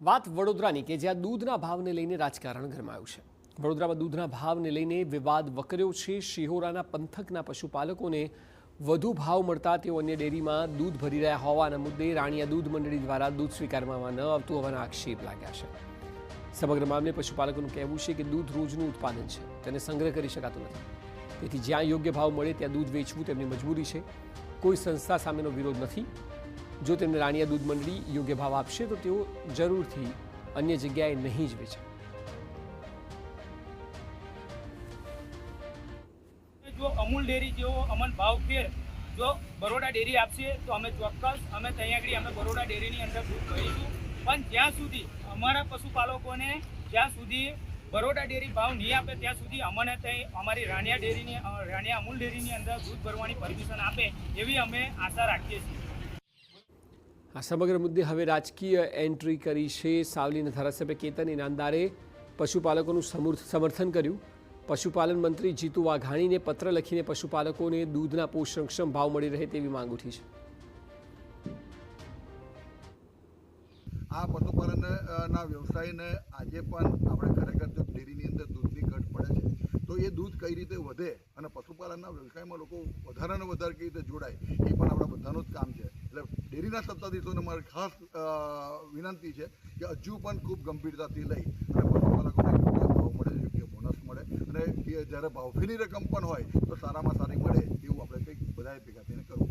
વાત વડોદરાની કે જ્યાં દૂધના ભાવને લઈને રાજકારણ ગરમાયું છે। વડોદરામાં દૂધના ભાવને લઈને વિવાદ વકર્યો છે। શિહોરાના પંથકના પશુપાલકોને વધુ ભાવ મળતા તેઓ અન્ય ડેરીમાં દૂધ ભરી રહ્યા હોવાના મુદ્દે રાણીયા દૂધ મંડળી દ્વારા દૂધ સ્વીકારવામાં ન આવતું હોવાના આક્ષેપ લાગ્યા છે। સમગ્ર મામલે પશુપાલકોનું કહેવું છે કે દૂધ રોજનું ઉત્પાદન છે, તેને સંગ્રહ કરી શકાતું નથી, તેથી જ્યાં યોગ્ય ભાવ મળે ત્યાં દૂધ વેચવું તેમની મજબૂરી છે। કોઈ સંસ્થા સામેનો વિરોધ નથી। જો તેમને રાણીયા દૂધ મંડળી યોગ્ય ભાવ આપશે તો તેઓ જરૂરથી અન્ય જગ્યાએ નહીં જ વેચે। જો અમૂલ ડેરી જેવો અમન ભાવ ફેર જો બરોડા ડેરી આપશે તો અમે ચોક્કસ અમે ત્યાં આગળ અમે બરોડા ડેરીની અંદર દૂધ ભરીશું। પણ જ્યાં સુધી અમારા પશુપાલકોને જ્યાં સુધી બરોડા ડેરી ભાવ નહીં આપે ત્યાં સુધી અમને ત્યાં અમારી રાણીયા અમૂલ ડેરીની અંદર દૂધ ભરવાની પરમિશન આપે એવી અમે આશા રાખીએ છીએ। આ સમગ્ર મુદ્દે હવે રાજકીય એન્ટ્રી કરી છે। સાવલીના ધારાસભ્ય કેતન ઇનામદારે પશુપાલકોનું સમર્થન કર્યું। પશુપાલન મંત્રી જીતુ વાઘાણીને પત્ર લખીને પશુપાલકોને દૂધના પોષણક્ષમ ભાવ મળી રહે તેવી માંગ ઉઠી છે। આ પશુપાલનના વ્યવસાયને આજે પણ આપણે ખરેખર જો ડેરીની અંદર દૂધની ઘટ પડે છે તો એ દૂધ કઈ રીતે વધે અને પશુપાલનના વ્યવસાયમાં લોકો વધારાને વધારે કઈ રીતે જોડાય એ પણ આપણા બધાનું જ કામ છે। એટલે ડેરીના સત્તાધીશોને મારી ખાસ વિનંતી છે કે હજુ પણ ખૂબ ગંભીરતાથી લઈ અને પશુપાલકોને યોગ્ય ભાવ મળે, યોગ્ય બોનસ મળે અને જ્યારે ભાવફેરની રકમ પણ હોય તો સારામાં સારી મળે એવું આપણે કંઈક બધાએ ભેગા થઈને કરવું।